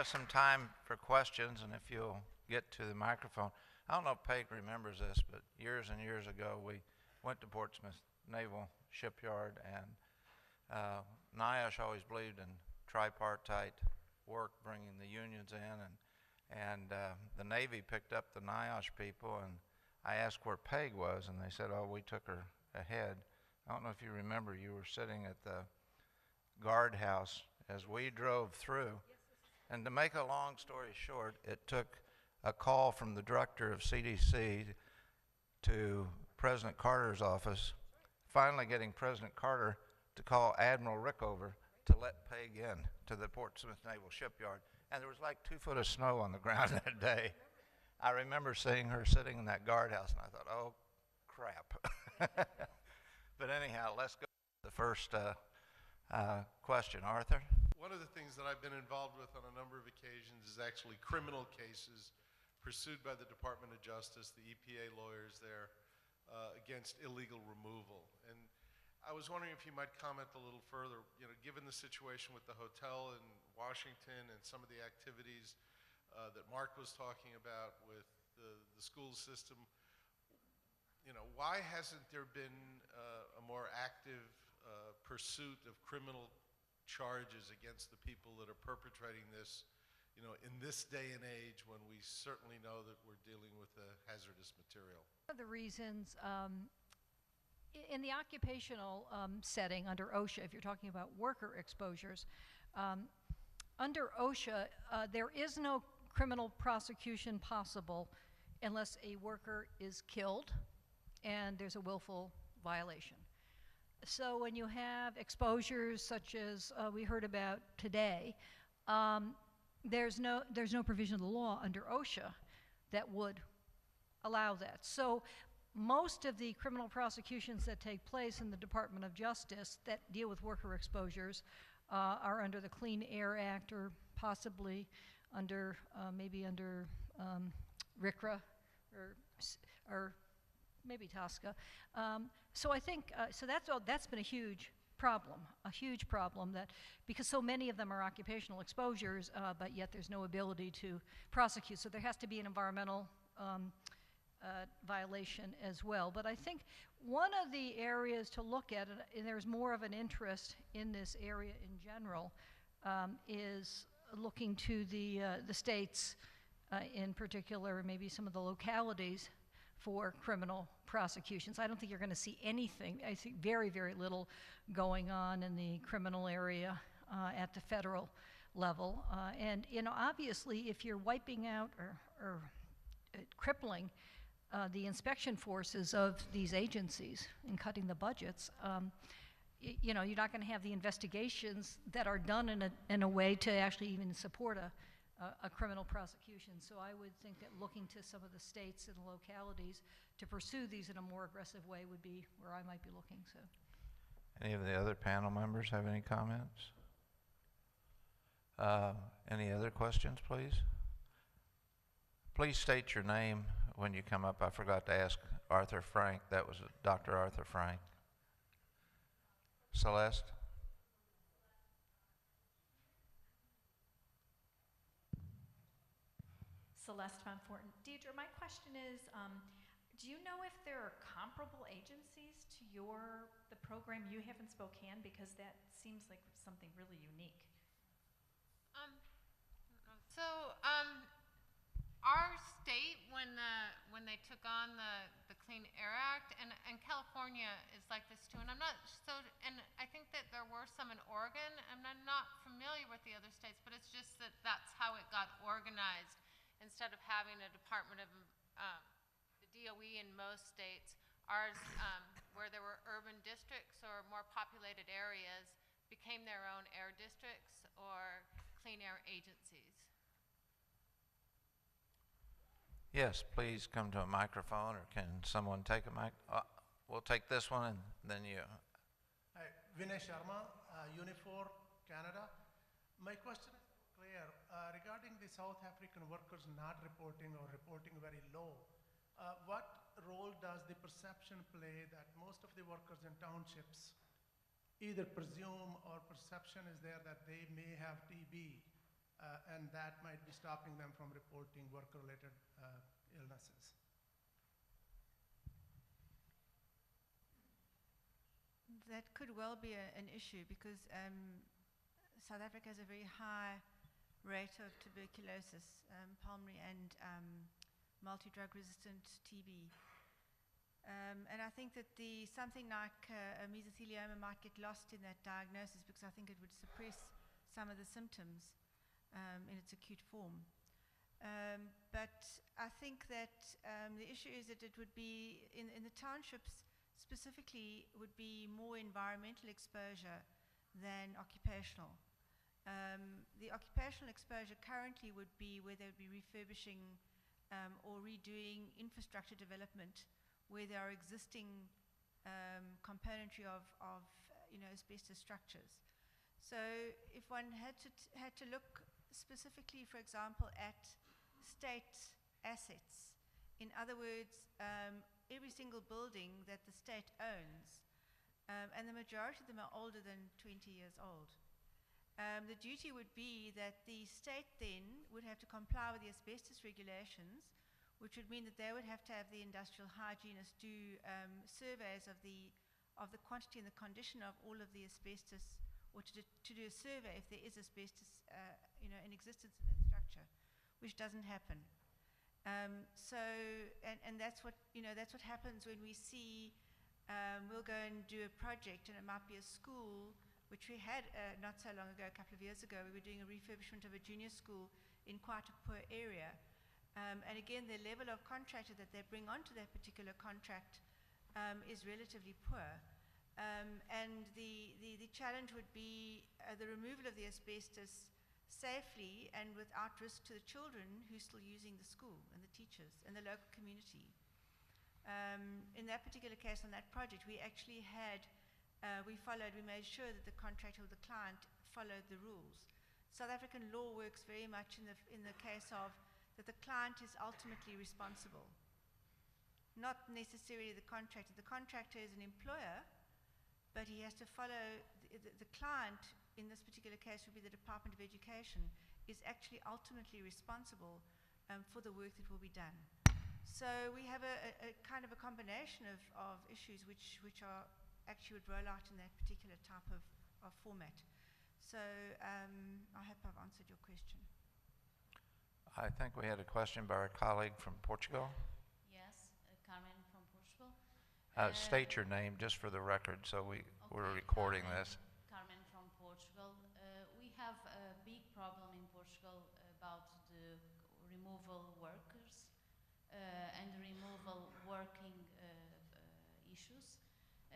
have some time for questions, and if you'll get to the microphone. I don't know if Peg remembers this, but years and years ago, we went to Portsmouth Naval Shipyard, and NIOSH always believed in tripartite work, bringing the unions in, and the Navy picked up the NIOSH people, and I asked where Peg was, and they said, oh, we took her ahead. I don't know if you remember, you were sitting at the guardhouse as we drove through. And to make a long story short, it took a call from the director of CDC to President Carter's office, finally getting President Carter to call Admiral Rickover to let Peg in to the Portsmouth Naval Shipyard. And there was like 2 foot of snow on the ground that day. I remember seeing her sitting in that guardhouse, and I thought, oh, crap. But anyhow, let's go to the first question. Arthur? One of the things that I've been involved with on a number of occasions is actually criminal cases pursued by the Department of Justice, the EPA lawyers there, against illegal removal. And I was wondering if you might comment a little further, you know, given the situation with the hotel in Washington and some of the activities that Mark was talking about with the school system, you know, why hasn't there been a more active pursuit of criminal charges against the people that are perpetrating this, you know, in this day and age when we certainly know that we're dealing with a hazardous material? One of the reasons in the occupational setting under OSHA, if you're talking about worker exposures, under OSHA, there is no criminal prosecution possible unless a worker is killed and there's a willful violation. So when you have exposures such as we heard about today, there's no provision of the law under OSHA that would allow that. So most of the criminal prosecutions that take place in the Department of Justice that deal with worker exposures are under the Clean Air Act, or possibly under maybe under RCRA or maybe TSCA. So I think so that's been a huge problem that because so many of them are occupational exposures, but yet there's no ability to prosecute. So there has to be an environmental violation as well. But I think one of the areas to look at, and there's more of an interest in this area in general, is looking to the states in particular, maybe some of the localities for criminal prosecutions. I don't think you're going to see anything. I think very, very little going on in the criminal area at the federal level. And you know, obviously, if you're wiping out or crippling the inspection forces of these agencies and cutting the budgets, you know, you're not going to have the investigations that are done in a way to actually even support a criminal prosecution. So I would think that looking to some of the states and localities to pursue these in a more aggressive way would be where I might be looking. So, any of the other panel members have any comments? Any other questions, please? Please state your name when you come up. I forgot to ask Arthur Frank. That was Dr. Arthur Frank. Celeste? Celeste Van Forten. Deidre, my question is, do you know if there are comparable agencies to the program you have in Spokane? Because that seems like something really unique. Our state, when they took on the Clean Air Act, and California is like this too, and I'm not and I think that there were some in Oregon. I'm not familiar with the other states, but it's just that that's how it got organized. Instead of having a Department of the DOE in most states, ours, where there were urban districts or more populated areas, became their own air districts or clean air agencies. Yes, please come to a microphone, or can someone take a mic? We'll take this one, and then you. Hi, Vinay Sharma, Unifor, Canada. My question is clear. Regarding the South African workers not reporting or reporting very low, what role does the perception play that most of the workers in townships either presume or perception is there that they may have TB, and that might be stopping them from reporting work-related illnesses. That could well be an issue because South Africa has a very high rate of tuberculosis, pulmonary and multi-drug resistant TB. And I think that something like a mesothelioma might get lost in that diagnosis because I think it would suppress some of the symptoms in its acute form. But I think that the issue is that it would be, in the townships specifically, would be more environmental exposure than occupational. The occupational exposure currently would be where they would be refurbishing or redoing infrastructure development where there are existing componentry of asbestos structures. So if one had to look specifically, for example, at state assets, in other words, every single building that the state owns, and the majority of them are older than 20 years old. The duty would be that the state then would have to comply with the asbestos regulations, which would mean that they would have to have the industrial hygienists do surveys of the quantity and the condition of all of the asbestos, or to do a survey if there is asbestos in existence in that structure, which doesn't happen. And that's what happens when we see we'll go and do a project, and it might be a school, which we had not so long ago, a couple of years ago. We were doing a refurbishment of a junior school in quite a poor area. And again, the level of contractor that they bring onto that particular contract is relatively poor. And the challenge would be the removal of the asbestos safely and without risk to the children who are still using the school and the teachers and the local community. In that particular case, on that project, we actually had, we made sure that the contractor or the client followed the rules. South African law works very much in the case of that the client is ultimately responsible, not necessarily the contractor. The contractor is an employer, but he has to follow, the client, in this particular case would be the Department of Education, is actually ultimately responsible for the work that will be done. So we have a kind of a combination of issues which are actually would roll out in that particular type of format. So I hope I've answered your question. I think we had a question by our colleague from Portugal. Yes, Carmen from Portugal. State your name just for the record, so we're recording this. Carmen from Portugal. We have a big problem in Portugal about the removal workers and the removal working issues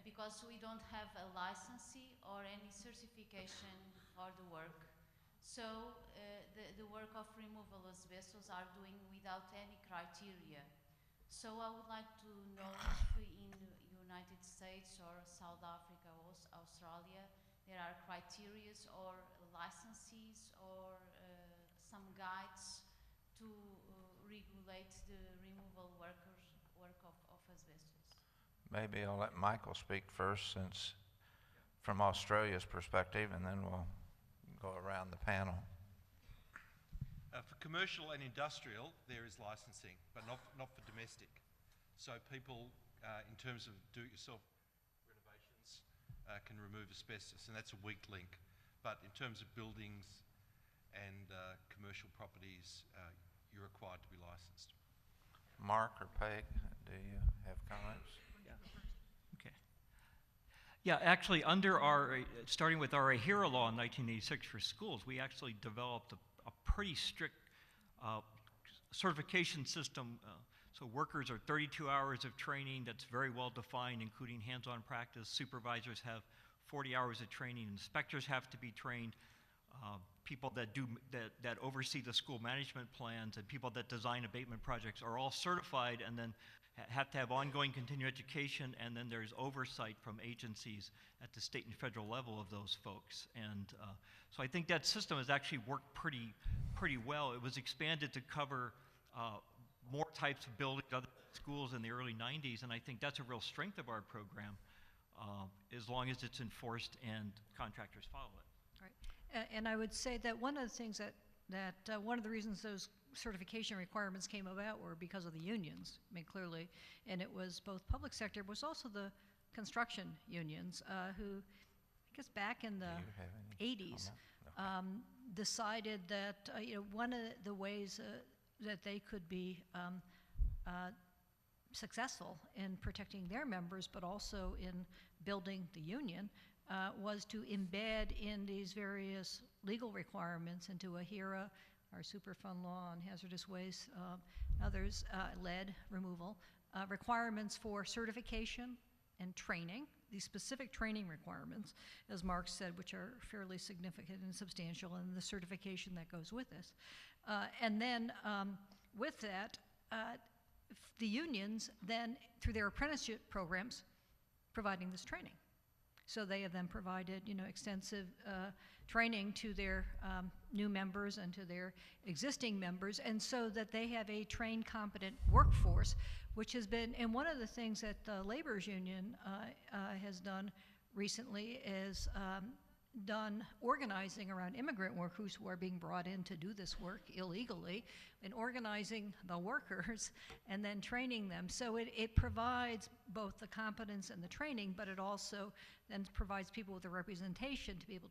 because we don't have a licensee or any certification for the work. So the work of removal asbestos are doing without any criteria. So I would like to know if in United States or South Africa or Australia there are criteria or licenses or some guides to regulate the removal work of asbestos. Maybe I'll let Michael speak first, since from Australia's perspective, and then we'll go around the panel. For commercial and industrial, there is licensing, but not for domestic. So people, in terms of do-it-yourself renovations, can remove asbestos, and that's a weak link. But in terms of buildings and commercial properties, you're required to be licensed. Mark or Peg, do you have comments? Okay. Yeah, actually, starting with our AHERA law in 1986 for schools, we actually developed a pretty strict certification system. So workers are 32 hours of training that's very well defined, including hands-on practice. Supervisors have 40 hours of training. Inspectors have to be trained. People that oversee the school management plans and people that design abatement projects are all certified, and then have to have ongoing continuing education, and then there's oversight from agencies at the state and federal level of those folks. And so I think that system has actually worked pretty well. It was expanded to cover more types of buildings, other schools in the early 90s, and I think that's a real strength of our program, as long as it's enforced and contractors follow it. Right. And I would say that one of the things that that one of the reasons those certification requirements came about were because of the unions, I mean, clearly, and it was both public sector, but was also the construction unions who, I guess back in the Do you have any 80s, comment? decided that one of the ways that they could be successful in protecting their members, but also in building the union, was to embed in these various legal requirements into AHERA, our Superfund law on hazardous waste, others, lead removal, requirements for certification and training, these specific training requirements, as Mark said, which are fairly significant and substantial, and the certification that goes with this. And then with that, the unions then, through their apprenticeship programs, providing this training. So they have then provided, extensive training to their new members and to their existing members, and so that they have a trained, competent workforce, which has been, and one of the things that the laborers union has done recently is done organizing around immigrant workers who are being brought in to do this work illegally, and organizing the workers and then training them. So it provides both the competence and the training, but it also then provides people with the representation to be able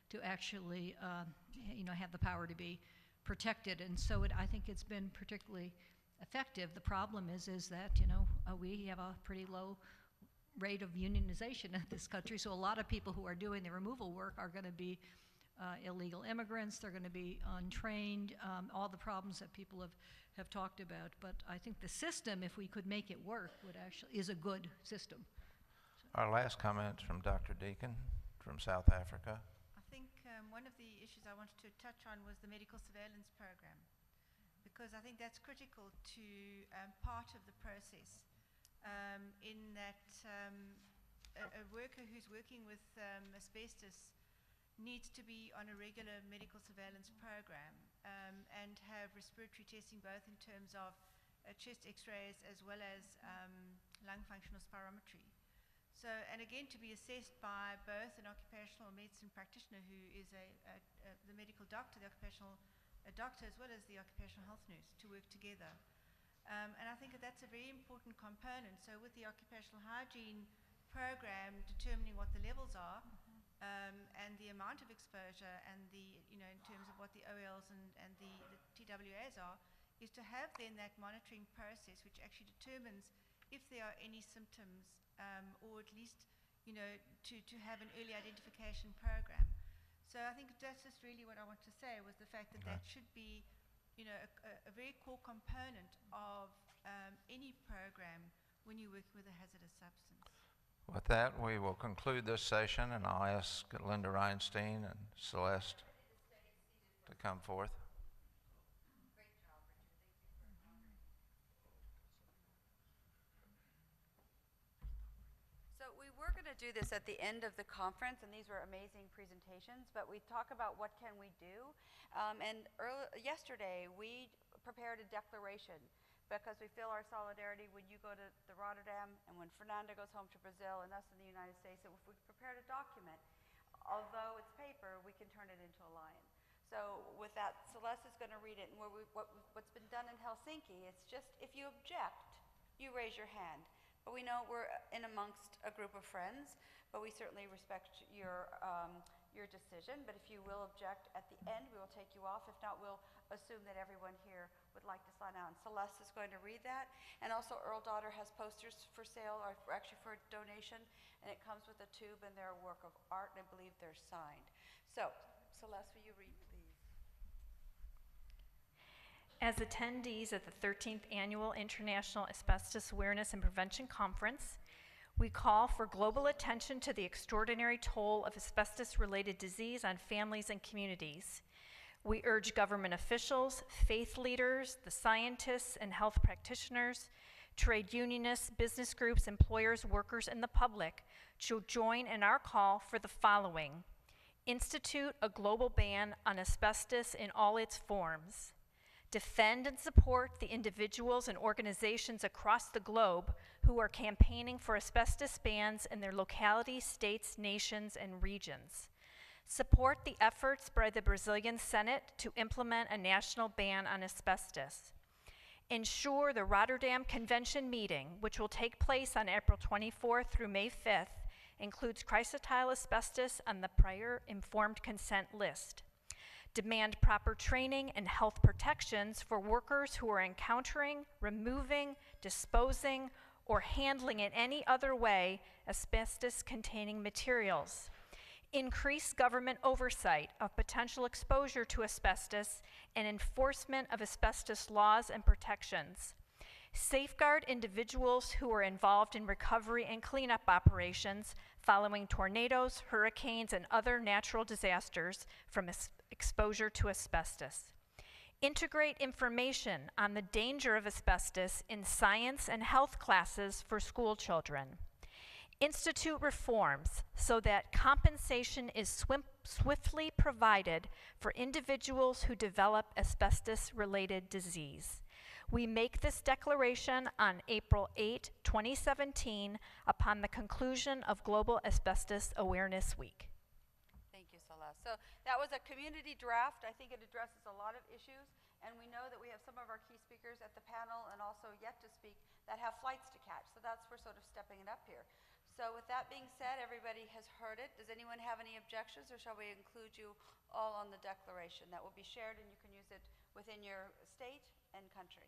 to actually have the power to be protected. And so I think it's been particularly effective. The problem is that we have a pretty low rate of unionization in this country, so a lot of people who are doing the removal work are going to be illegal immigrants, they're going to be untrained, all the problems that people have talked about. But I think the system, if we could make it work, is a good system. Our last comments from Dr. Deacon from South Africa. I think one of the issues I wanted to touch on was the medical surveillance program, because I think that's critical to part of the process. In that a worker who's working with asbestos needs to be on a regular medical surveillance program and have respiratory testing both in terms of chest x-rays as well as lung functional spirometry. So, and again, to be assessed by both an occupational medicine practitioner who is the medical doctor, the occupational doctor, as well as the occupational health nurse, to work together. And I think that's a very important component. So with the occupational hygiene program, determining what the levels are, and the amount of exposure, and in terms of what the OLs and the TWAs are, is to have then that monitoring process which actually determines if there are any symptoms, or at least, to have an early identification program. So I think that's just really what I want to say, was the fact that that should be a very core component of any program when you're working with a hazardous substance. With that, we will conclude this session, and I'll ask Linda Reinstein and Celeste to come forth. Great job, Richard. Thank you for honoring. So we were going to do this at the end of the conference, and these were amazing presentations, but we talk about what can we do. Yesterday, we prepared a declaration because we feel our solidarity when you go to the Rotterdam and when Fernanda goes home to Brazil and us in the United States. So if we prepared a document, although it's paper, we can turn it into a lion. So with that, Celeste is going to read it. And what's been done in Helsinki, it's just if you object, you raise your hand. But we know we're in amongst a group of friends, but we certainly respect your decision. But if you will object at the end, we will take you off. If not, we'll assume that everyone here would like to sign out. And Celeste is going to read that. And also Earl Daughter has posters for sale, or actually for donation, and it comes with a tube, and they're a work of art, and I believe they're signed. So, Celeste, will you read, please? As attendees at the 13th Annual International Asbestos Awareness and Prevention Conference, we call for global attention to the extraordinary toll of asbestos-related disease on families and communities. We urge government officials, faith leaders, the scientists and health practitioners, trade unionists, business groups, employers, workers, and the public to join in our call for the following: institute a global ban on asbestos in all its forms. Defend and support the individuals and organizations across the globe who are campaigning for asbestos bans in their localities, states, nations, and regions. Support the efforts by the Brazilian Senate to implement a national ban on asbestos. Ensure the Rotterdam Convention meeting, which will take place on April 24th through May 5th, includes chrysotile asbestos on the prior informed consent list. Demand proper training and health protections for workers who are encountering, removing, disposing, or handling in any other way asbestos-containing materials. Increase government oversight of potential exposure to asbestos and enforcement of asbestos laws and protections. Safeguard individuals who are involved in recovery and cleanup operations following tornadoes, hurricanes, and other natural disasters from exposure to asbestos. Integrate information on the danger of asbestos in science and health classes for school children. Institute reforms so that compensation is swiftly provided for individuals who develop asbestos-related disease. We make this declaration on April 8, 2017, upon the conclusion of Global Asbestos Awareness Week. Thank you, Celeste. So that was a community draft. I think it addresses a lot of issues, and we know that we have some of our key speakers at the panel and also yet to speak that have flights to catch. So that's, we're sort of stepping it up here. So with that being said, everybody has heard it. Does anyone have any objections, or shall we include you all on the declaration that will be shared and you can use it within your state and country?